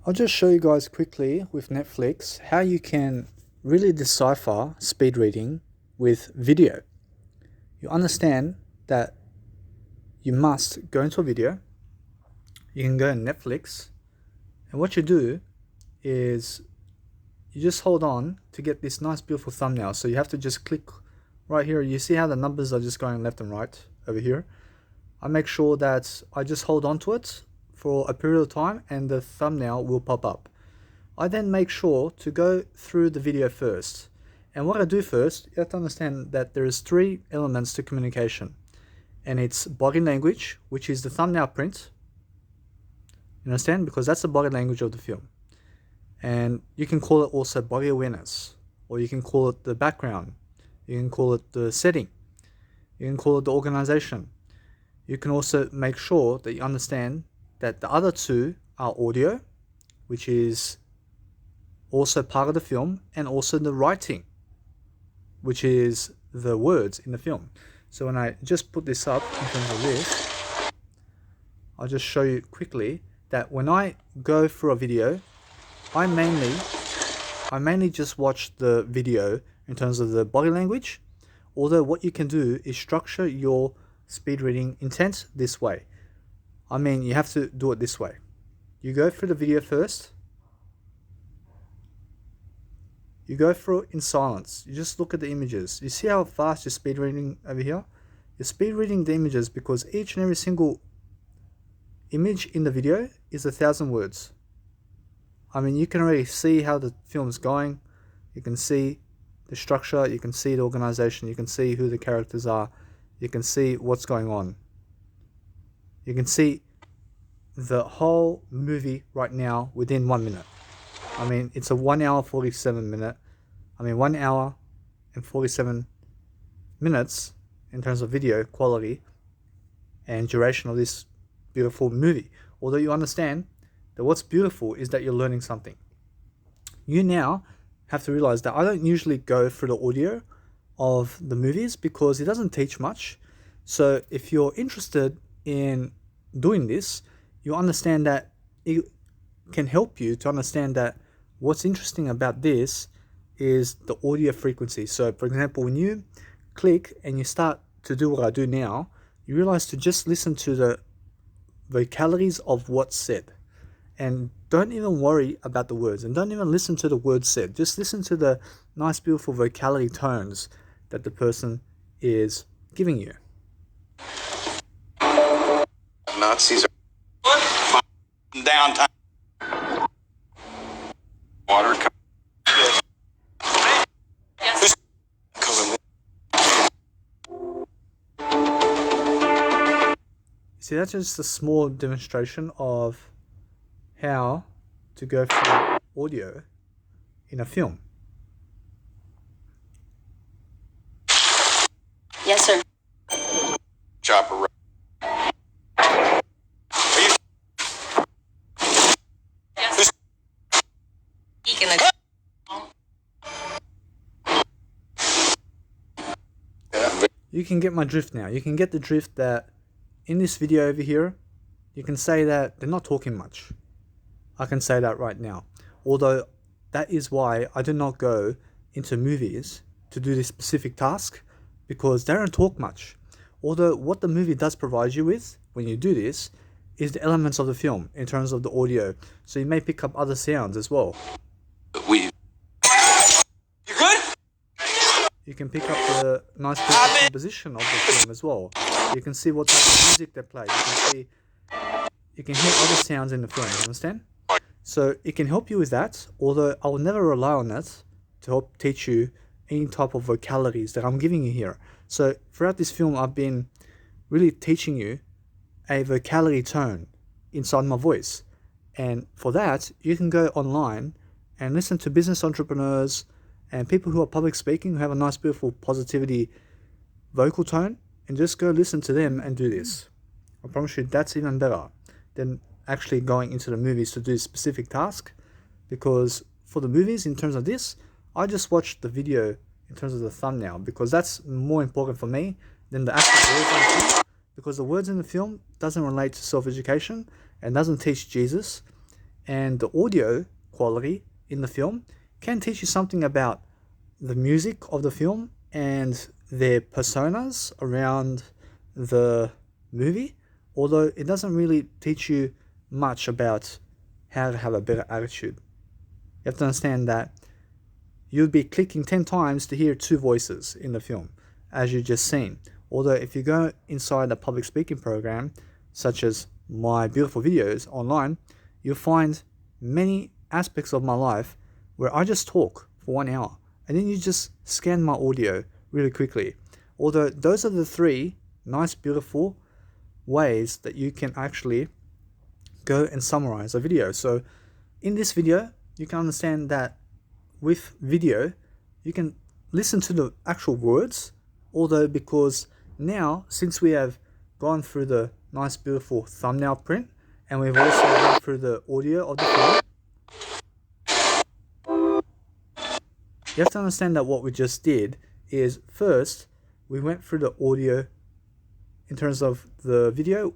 I'll just show you guys quickly with Netflix how you can really decipher speed reading with video. You understand that you must go into a video, you can go on Netflix, and what you do is you just hold on to get this nice beautiful thumbnail. So you have to just click right here. You see how the numbers are just going left and right over here. I make sure that I just hold on to it for a period of time and the thumbnail will pop up. I then make sure to go through the video first. And what I do first, you have to understand that there is 3 elements to communication. And it's body language, which is the thumbnail print. You understand? Because that's the body language of the film. And you can call it also body awareness, or you can call it the background, you can call it the setting, you can call it the organization. You can also make sure that you understand that the other 2 are audio, which is also part of the film, and also the writing, which is the words in the film. So when I just put this up in terms of this, I'll just show you quickly that when I go through a video, I mainly just watch the video in terms of the body language, although what you can do is structure your speed reading intent this way. I mean, you have to do it this way. You go through the video first. You go through it in silence. You just look at the images. You see how fast you're speed reading over here? You're speed reading the images because each and every single image in the video is 1,000 words. I mean, you can already see how the film's going. You can see the structure, you can see the organization, you can see who the characters are, you can see what's going on. You can see the whole movie right now within 1 minute. I mean, it's a 1 hour 47 minute. 1 hour and 47 minutes in terms of video quality and duration of this beautiful movie. Although you understand that what's beautiful is that you're learning something. You now have to realize that I don't usually go through the audio of the movies because it doesn't teach much. So if you're interested in doing this, you understand that it can help you to understand that what's interesting about this is the audio frequency. So for example, when you click and you start to do what I do now, you realize to just listen to the vocalities of what's said. And don't even worry about the words, and don't even listen to the words said. Just listen to the nice, beautiful vocality tones that the person is giving you. Nazis are downtown. Water. Yes. See, that's just a small demonstration of how to go through audio in a film. Yes, sir. Chopper. Yes. Speak in the. You can get my drift now. You can get the drift that in this video over here, you can say that they're not talking much. I can say that right now. Although that is why I do not go into movies to do this specific task, because they don't talk much. Although what the movie does provide you with when you do this is the elements of the film in terms of the audio. So you may pick up other sounds as well. You good? You can pick up the nice composition of the film as well. You can see what type of music they play. You can hear other sounds in the film, you understand? So it can help you with that, although I will never rely on it to help teach you any type of vocalities that I'm giving you here. So throughout this film, I've been really teaching you a vocality tone inside my voice. And for that, you can go online and listen to business entrepreneurs and people who are public speaking, who have a nice, beautiful positivity vocal tone, and just go listen to them and do this. I promise you that's even better than actually going into the movies to do a specific task, because for the movies, in terms of this, I just watch the video in terms of the thumbnail, because that's more important for me than the actual words in the film, because the words in the film doesn't relate to self-education and doesn't teach Jesus. and the audio quality in the film can teach you something about the music of the film and their personas around the movie, although it doesn't really teach you much about how to have a better attitude. You have to understand that you'll be clicking 10 times to hear 2 voices in the film, as you just seen. Although if you go inside a public speaking program, such as my beautiful videos online, you'll find many aspects of my life where I just talk for 1 hour and then you just scan my audio really quickly. Although those are the 3 nice, beautiful ways that you can actually go and summarize a video. So in this video, you can understand that with video, you can listen to the actual words, although because now, since we have gone through the nice, beautiful thumbnail print, and we've also gone through the audio of the film, you have to understand that what we just did is first, we went through the audio in terms of the video.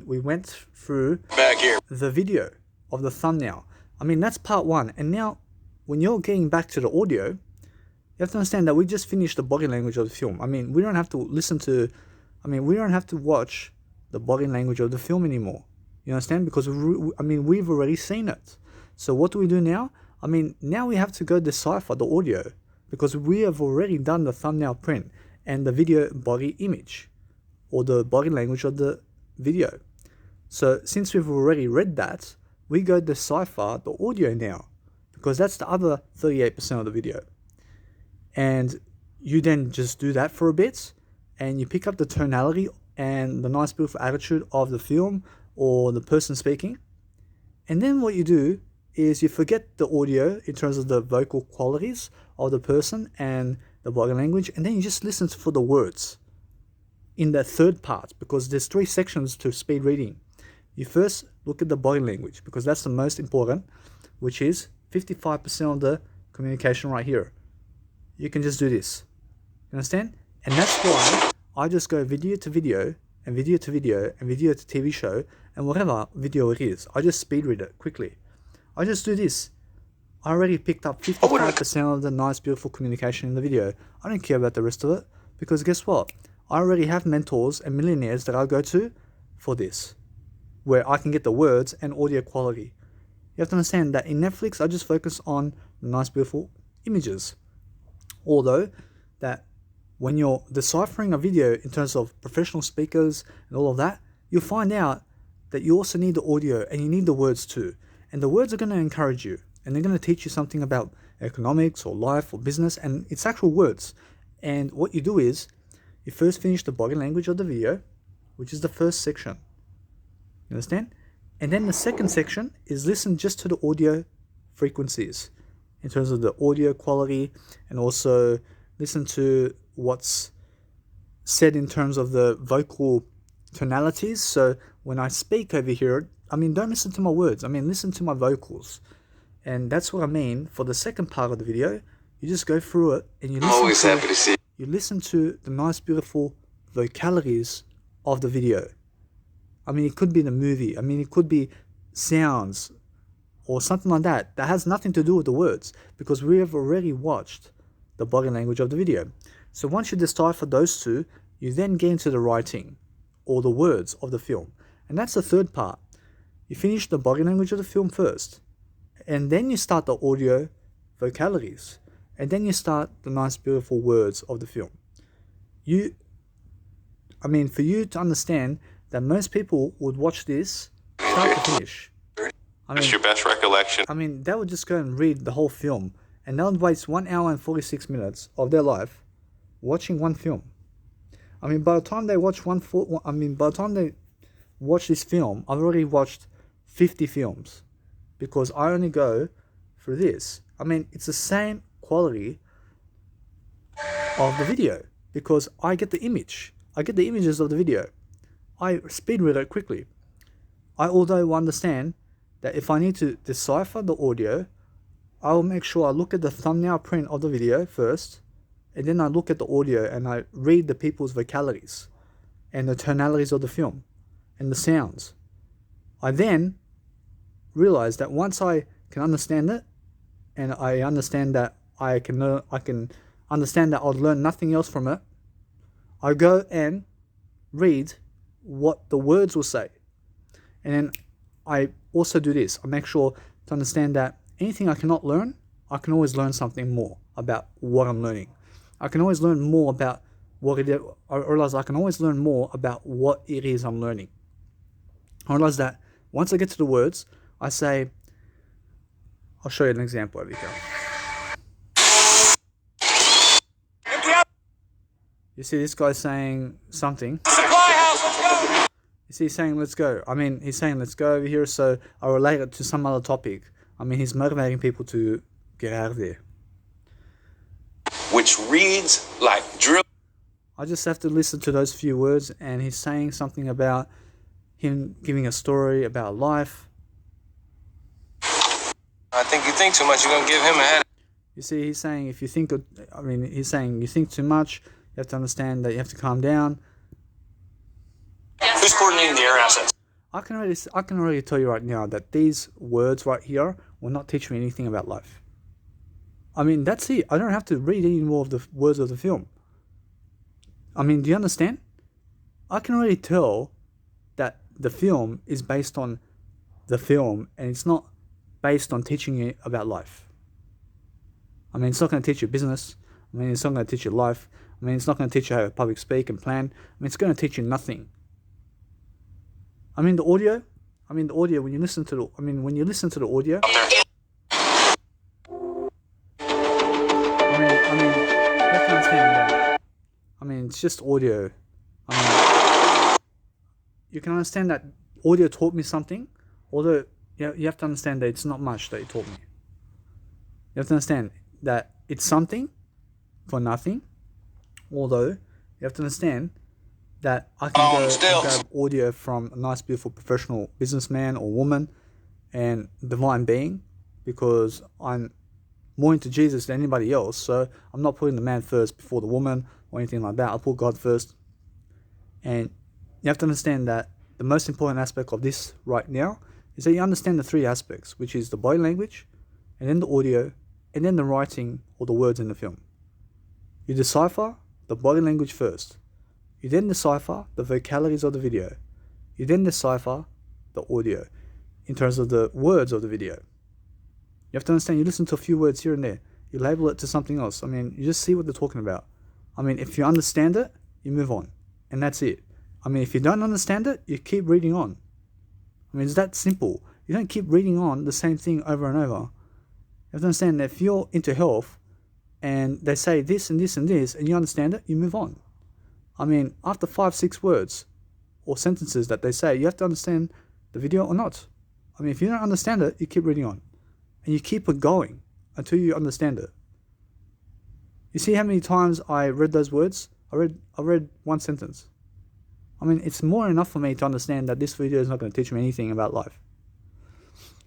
We went through Back here. the video of the thumbnail. That's part 1. And now, when you're getting back to the audio, you have to understand that we just finished the body language of the film. We don't have to listen to, we don't have to watch the body language of the film anymore. You understand? Because, we've already seen it. So what do we do now? Now we have to go decipher the audio because we have already done the thumbnail print and the video body image or the body language of the video. So since we've already read that, we go decipher the audio now because that's the other 38% of the video. And you then just do that for a bit and you pick up the tonality and the nice beautiful attitude of the film or the person speaking. And then what you do is you forget the audio in terms of the vocal qualities of the person and the body language, and then you just listen for the words in the third part, because there's 3 sections to speed reading. You first look at the body language because that's the most important, which is 55% of the communication right here. You can just do this. You understand? And that's why I just go video to video and video to video and video to TV show and whatever video it is. I just speed read it quickly. I just do this. I already picked up 55% of the nice, beautiful communication in the video. I don't care about the rest of it because guess what? I already have mentors and millionaires that I go to for this, where I can get the words and audio quality. You have to understand that in Netflix, I just focus on nice, beautiful images. Although that when you're deciphering a video in terms of professional speakers and all of that, you'll find out that you also need the audio and you need the words too. And the words are going to encourage you and they're going to teach you something about economics or life or business, and it's actual words. And what you do is you first finish the body language of the video, which is the first section. You understand? And then the second section is listen just to the audio frequencies in terms of the audio quality, and also listen to what's said in terms of the vocal tonalities. So when I speak over here, don't listen to my words. Listen to my vocals. And that's what I mean for the second part of the video. You just go through it and you listen to the nice, beautiful vocalities of the video. It could be the movie. It could be sounds or something like that. That has nothing to do with the words because we have already watched the body language of the video. So once you decipher those 2, you then get into the writing or the words of the film. And that's the third part. You finish the body language of the film first, and then you start the audio vocalities, and then you start the nice, beautiful words of the film. For you to understand that most people would watch this start to finish. What's your best recollection? They would just go and read the whole film, and they would waste 1 hour and 46 minutes of their life watching one film. By the time they watch this film, I've already watched 50 films because I only go through this. It's the same quality of the video because I get the image. I get the images of the video. I speed read it quickly. I although understand that if I need to decipher the audio, I will make sure I look at the thumbnail print of the video first, and then I look at the audio and I read the people's vocalities and the tonalities of the film and the sounds. I then realize that once I can understand it, and I understand that I can understand that I'll learn nothing else from it, I go and read what the words will say. And then I also do this. I make sure to understand that anything I cannot learn, I can always learn something more about what I'm learning. I can always learn more about what it is. I realize I can always learn more about what it is I'm learning. I realize that once I get to the words, I say, I'll show you an example over here. You see this guy saying something. You see he's saying let's go. I mean, he's saying let's go over here, so I relate it to some other topic. I mean, he's motivating people to get out of there. Which reads like drill. I just have to listen to those few words, and he's saying something about him giving a story about life. I think you think too much, you're going to give him a headache. You see, he's saying if you think, he's saying you think too much, you have to understand that you have to calm down. Yes, Who's sir. coordinating the air assets? I can already tell you right now that these words right here will not teach me anything about life. I mean, that's it. I don't have to read any more of the words of the film. I mean, do you understand? I can already tell that the film is based on the film, and it's not based on teaching you about life. I mean, it's not going to teach you business. I mean, it's not going to teach you life. I mean, it's not going to teach you how to public speak and plan. I mean, it's going to teach you nothing. I mean, the audio, when you listen to the audio, I mean, you have to understand that. I mean, it's just audio. I mean, you can understand that audio taught me something, although you have to understand that it's not much that it taught me. You have to understand that it's something for nothing, although you have to understand that I can go and grab audio from a nice, beautiful, professional businessman or woman and divine being, because I'm more into Jesus than anybody else, so I'm not putting the man first before the woman or anything like that. I'll put God first. And you have to understand that the most important aspect of this right now is that you understand the three aspects, which is the body language, and then the audio, and then the writing or the words in the film. You decipher the body language first. You then decipher the vocalities of the video. You then decipher the audio in terms of the words of the video. You have to understand, you listen to a few words here and there. You label it to something else. I mean, you just see what they're talking about. I mean, if you understand it, you move on. And that's it. I mean, if you don't understand it, you keep reading on. I mean, it's that simple. You don't keep reading on the same thing over and over. You have to understand that if you're into health and they say this and this and this, and you understand it, you move on. I mean, after 5-6 words or sentences that they say, you have to understand the video or not. I mean, if you don't understand it, you keep reading on. And you keep it going until you understand it. You see how many times I read those words? I read one sentence. I mean, it's more than enough for me to understand that this video is not going to teach me anything about life.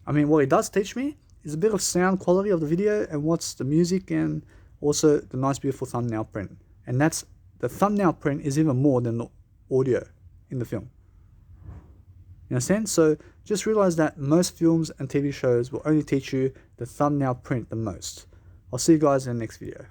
I mean, what it does teach me is a bit of sound quality of the video and what's the music and also the nice, beautiful thumbnail print. And that's the thumbnail print is even more than the audio in the film. You understand? So just realize that most films and TV shows will only teach you the thumbnail print the most. I'll see you guys in the next video.